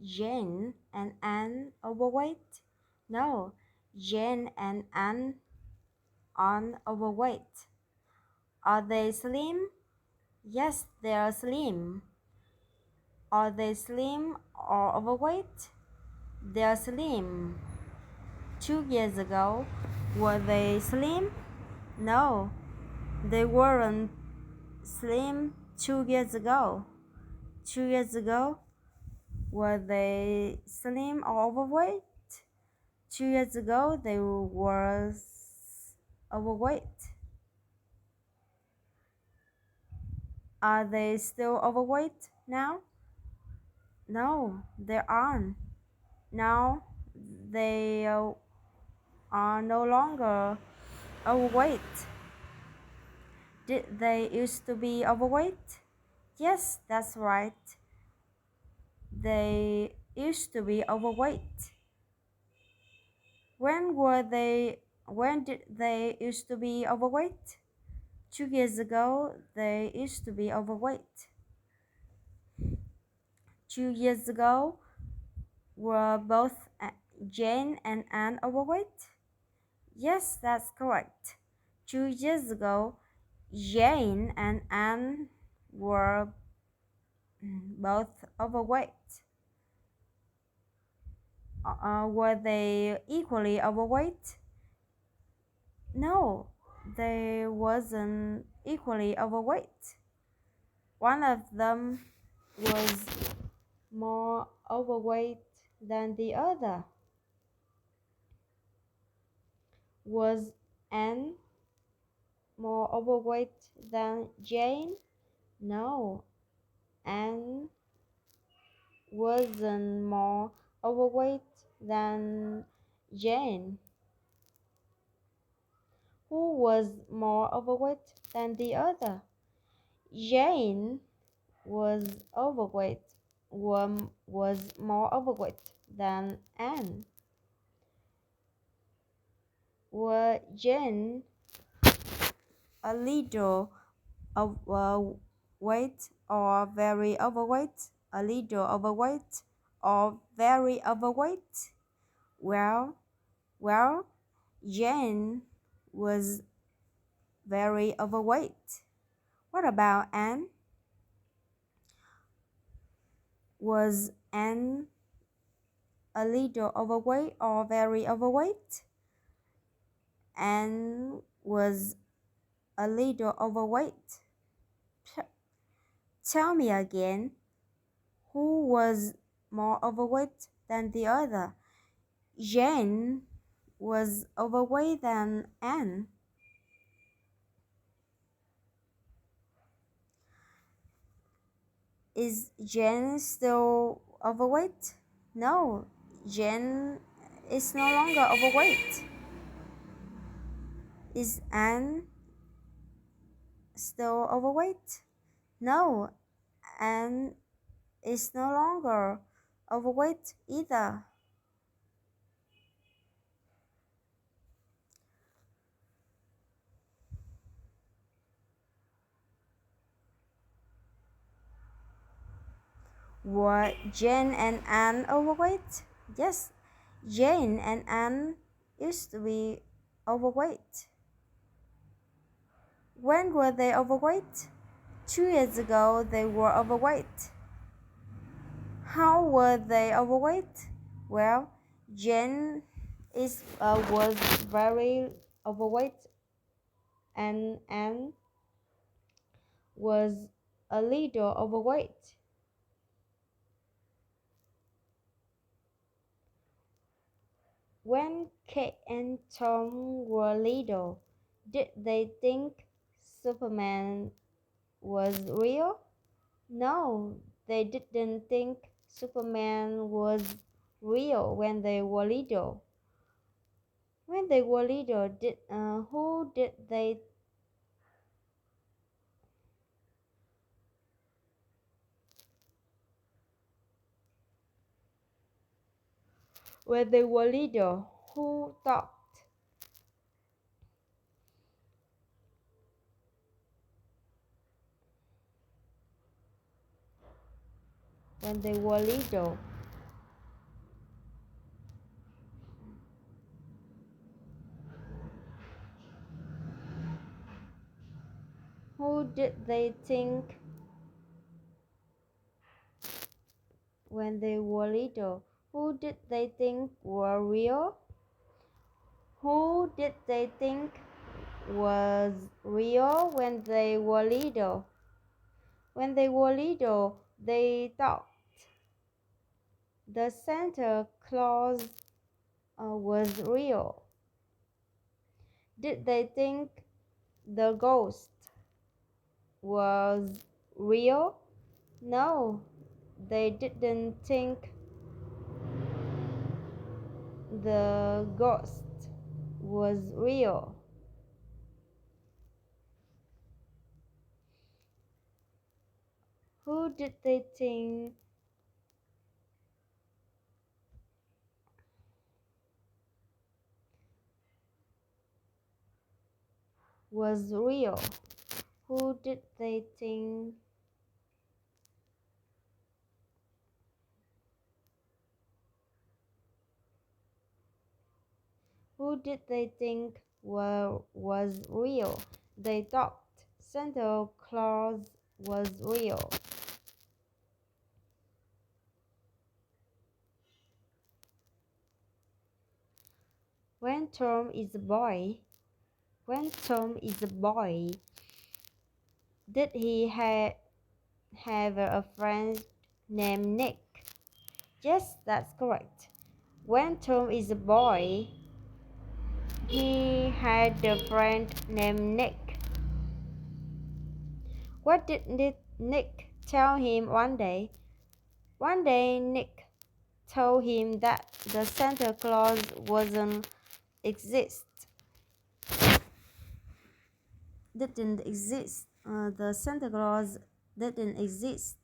Jane and Anne overweight? No, Jane and Anne aren't overweight. Are they slim? Yes, they are slim. Are they slim or overweight? They are slim. 2 years ago, were they slim? No, they weren't slim 2 years ago. 2 years ago, were they slim or overweight? 2 years ago, they were overweight. Are they still overweight now? No, they aren't. Now they are no longer overweight. Did they used to be overweight? Yes, that's right. They used to be overweight. When did they used to be overweight? 2 years ago, they used to be overweight. 2 years ago, were both Jane and Anne overweight? Yes, that's correct. 2 years ago, Jane and Anne were both overweight. Were they equally overweight? No, they wasn't equally overweight. One of them was more overweight than the other. Was Anne more overweight than Jane? No, Anne wasn't more overweight than Jane. Who was more overweight than the other? Jane was overweight, was more overweight than Anne. Were Jane a little overweight or very overweight? A little overweight or very overweight? Well, Jane was very overweight. What about Anne? Was Anne a little overweight or very overweight? Anne was a little overweight. Tell me again, who was more overweight than the other? Jane was overweight than Anne. Is Jane still overweight? No, Jane is no longer overweight. Is Anne still overweight? No, Anne is no longer overweight either. Were Jane and Anne overweight? Yes, Jane and Anne used to be overweight. When were they overweight? 2 years ago, they were overweight. How were they overweight? Well, Jane was very overweight, and Anne was a little overweight. When Kate and Tom were little, did they think Superman was real? No, they didn't think Superman was real when they were little. When they were little, who did they when they were little? Who talked? When they were little, Who did they think when they were little? Who did they think were real? Who did they think was real when they were little? When they were little, they thought the Santa Claus was real. Did they think the ghost was real? No, they didn't think the ghost was real. Who did they think was real? Who did they think Who did they think was real? They thought Santa Claus was real. When Tom is a boy, did he have a friend named Nick? Yes, that's correct. When Tom is a boy, he had a friend named Nick. What did Nick tell him one day? One day, Nick told him that the Santa Claus didn't exist. The Santa Claus didn't exist.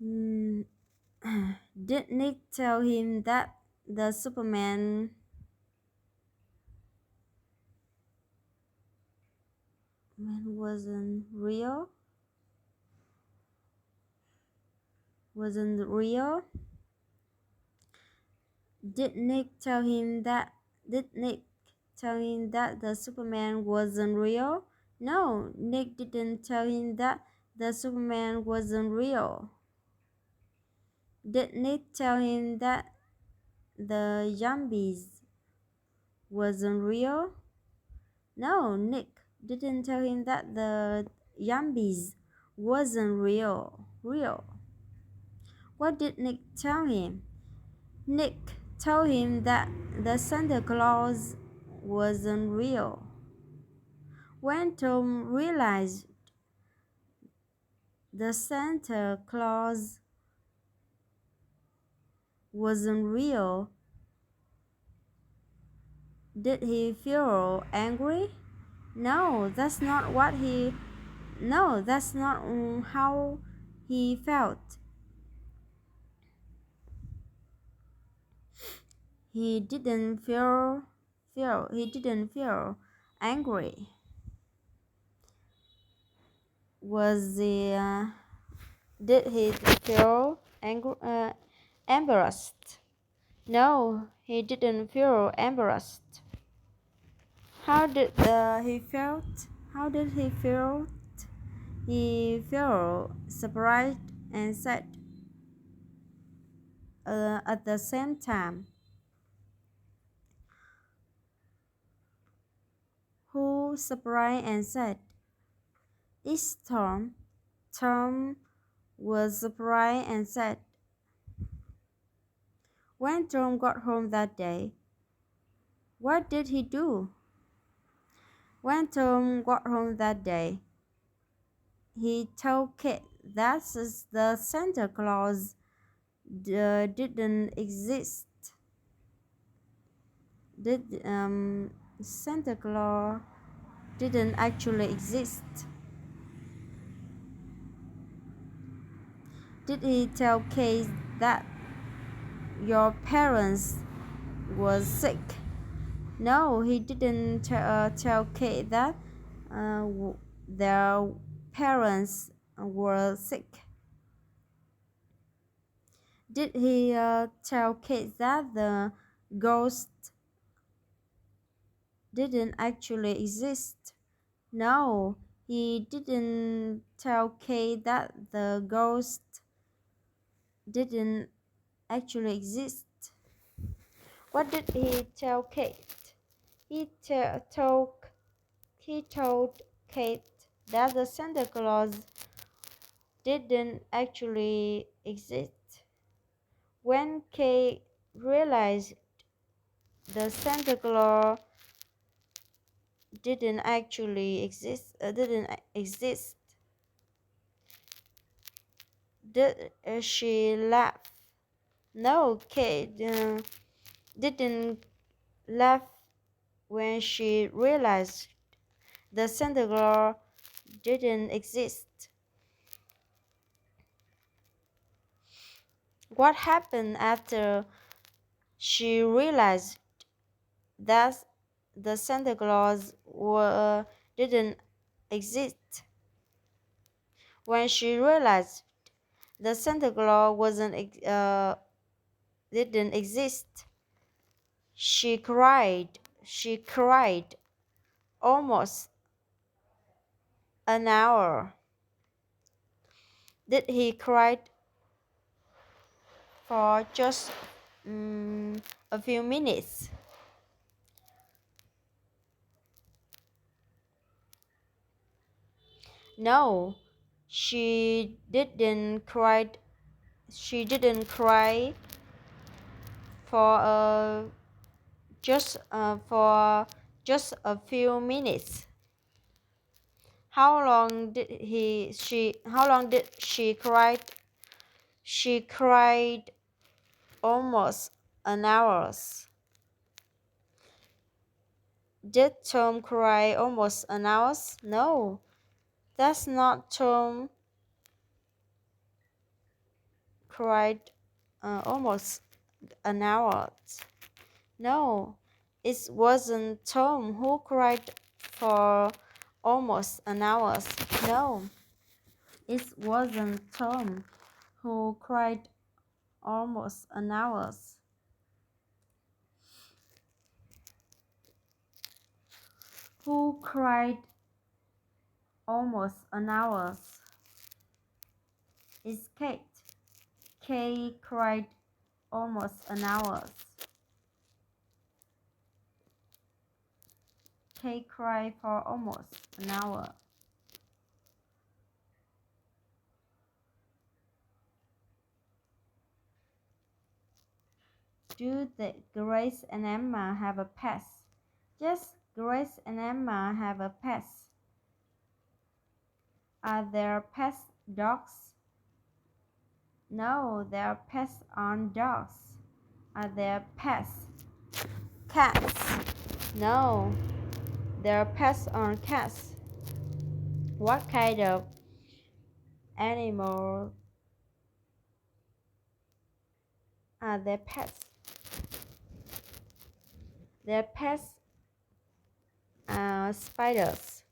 Mm, did Nick tell him that the Superman wasn't real? Wasn't real? Did Nick tell him that? Did Nick tell him that the Superman wasn't real? No, Nick didn't tell him that the Superman wasn't real. Did Nick tell him that the zombies wasn't real? No, Nick didn't tell him that the zombies wasn't real. What did Nick tell him? Nick told him that the Santa Claus wasn't real. When Tom realized the Santa Claus wasn't real, did he feel angry? No, that's not how he felt. He didn't feel angry. Did he feel embarrassed? No, he didn't feel embarrassed. How did he felt? How did he feel? He felt surprised and sad at the same time. Who surprised and sad? It's Tom. Tom was surprised and sad. When Tom got home that day, what did he do? When Tom got home that day, he told Kate that the Santa Claus didn't exist. Santa Claus didn't actually exist. Did he tell Kate that your parents were sick? No, he didn't tell Kate that their parents were sick. Did he tell Kate that the ghost didn't actually exist. No, he didn't tell Kate that the ghost didn't actually exist. What did he tell Kate? He te- told he told Kate that the Santa Claus didn't actually exist. When Kate realized the Santa Claus didn't exist, did she laugh? No, Kate didn't laugh when she realized the Santa Claus didn't exist. What happened after she realized that the Santa Claus didn't exist? When she realized the Santa Claus didn't exist, she cried. She cried almost an hour. Did he cry for just a few minutes? No, she didn't cry. She didn't cry for just a few minutes. How long did she cry? She cried almost an hour. Did Tom cry almost an hour? No, that's not Tom cried almost an hour. No, it wasn't Tom who cried for almost an hour. No, it wasn't Tom who cried almost an hour. Who cried almost an hour? It's Kate. Kate cried almost an hour. Kate cried for almost an hour. Do Grace and Emma have a pet? Yes, Grace and Emma have a pet. Are their pets dogs? No, their pets aren't dogs. Are their pets cats? No, their pets aren't cats. What kind of animal are their pets? Their pets are spiders.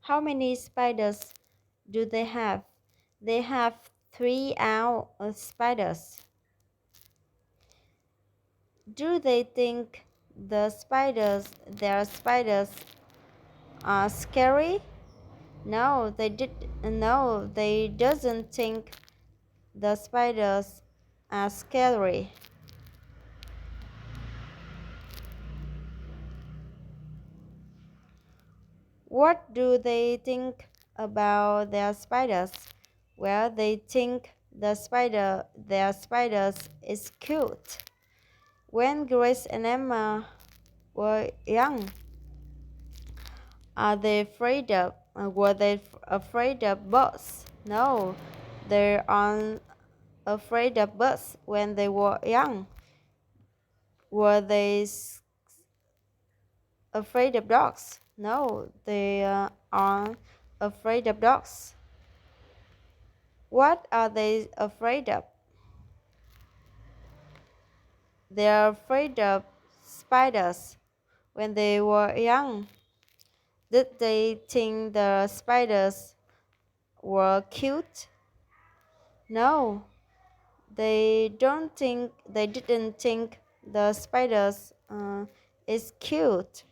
How many spiders do they have? They have three owl spiders. Do they think their spiders are scary? No, they doesn't think the spiders are scary. What do they think about their spiders? Well, they think their spiders is cute. When Grace and Emma were young, were they afraid of bugs? No, they aren't afraid of bugs when they were young. Were they afraid of dogs? No, they aren't afraid of dogs. What are they afraid of? They are afraid of spiders. When they were young, did they think the spiders were cute? No, They didn't think the spiders is cute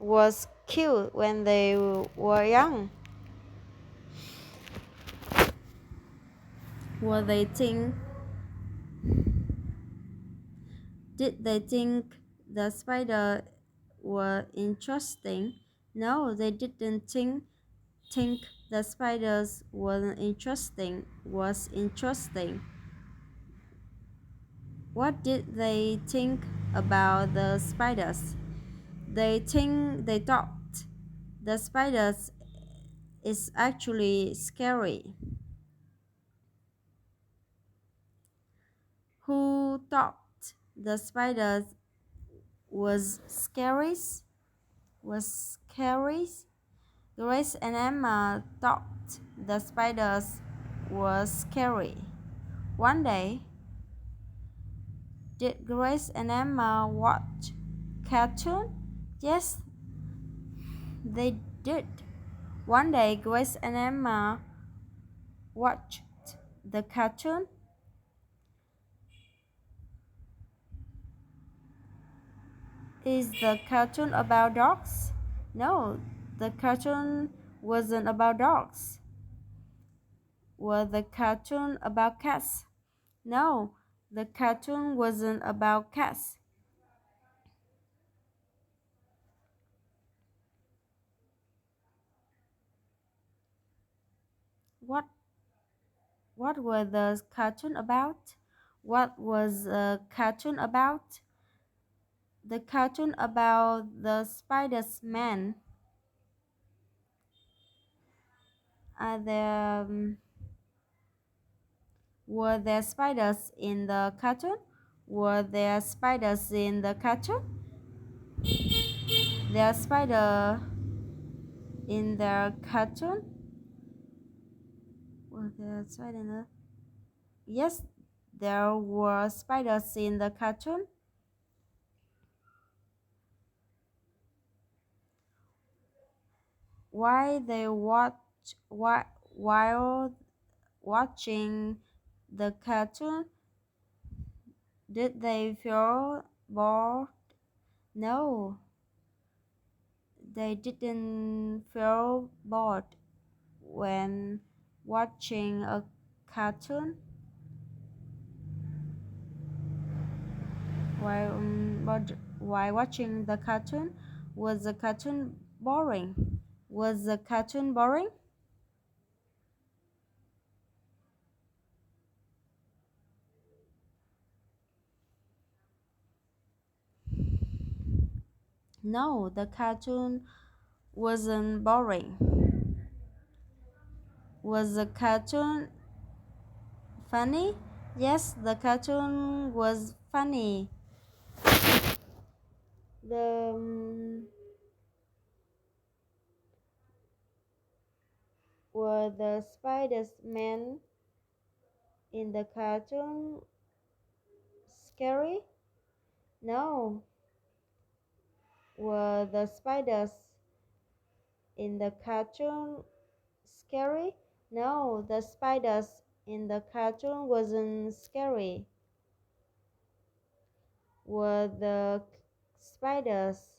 was cute when they were young. Were they think Did they think the spider were interesting? No, they didn't think the spiders were interesting was interesting. What did they think about the spiders? They thought the spiders is actually scary. Who thought the spiders was scary? Was scary? Grace and Emma thought the spiders were scary. One day, did Grace and Emma watch cartoon? Yes, they did. One day, Grace and Emma watched the cartoon. Is the cartoon about dogs? No, the cartoon wasn't about dogs. Was the cartoon about cats? No, the cartoon wasn't about cats. What What was the cartoon about? What was the cartoon about? The cartoon about the Spider's Man. Are there Were there spiders in the cartoon? Were there spiders in the cartoon? There are spider in the cartoon? Were there spider in the Yes, there were spiders in the cartoon. Why they watch why, while watching the cartoon, did they feel bored? No, they didn't feel bored when watching a cartoon. While watching the cartoon, was the cartoon boring? Was the cartoon boring? No, the cartoon wasn't boring. Was the cartoon funny? Yes, the cartoon was funny. The Were the spiders man in the cartoon scary? No. Were the spiders in the cartoon scary? No, the spiders in the cartoon wasn't scary. Were the spiders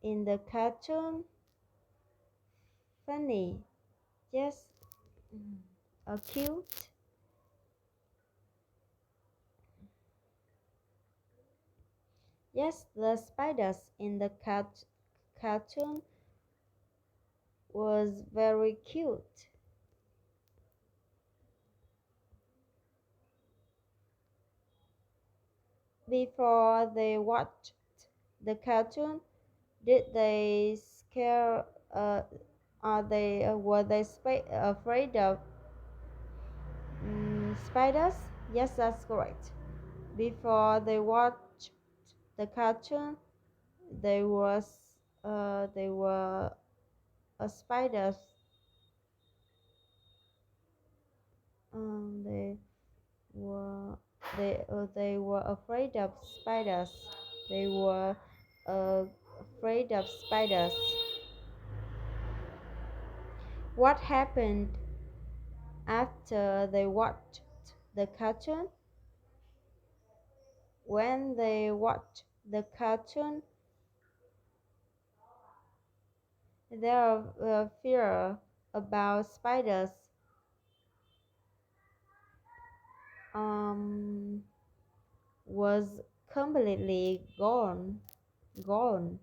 in the cartoon funny? Yes. Cute? Yes, the spiders in the cartoon was very cute. Before they watched the cartoon, did they scare? Are they Were they afraid of spiders? Yes, that's correct. Before they watched the cartoon, they were spiders. They were they were afraid of spiders. They were uh, afraid of spiders. What happened After they watched the cartoon, when they watched the cartoon, their fear about spiders um, was completely gone. Gone.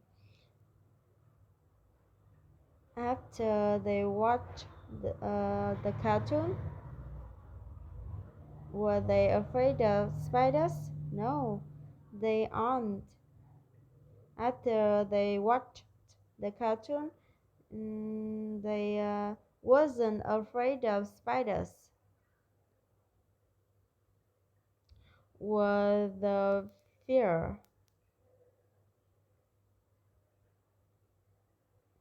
After they watched the cartoon, were they afraid of spiders? No, they aren't. After they watched the cartoon, they wasn't afraid of spiders. Were the fear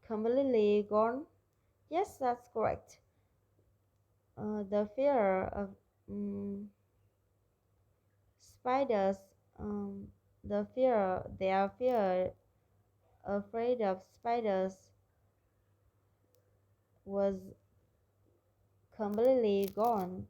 completely gone? Yes, that's correct. The fear of um, spiders, um, their fear, afraid of spiders, was completely gone.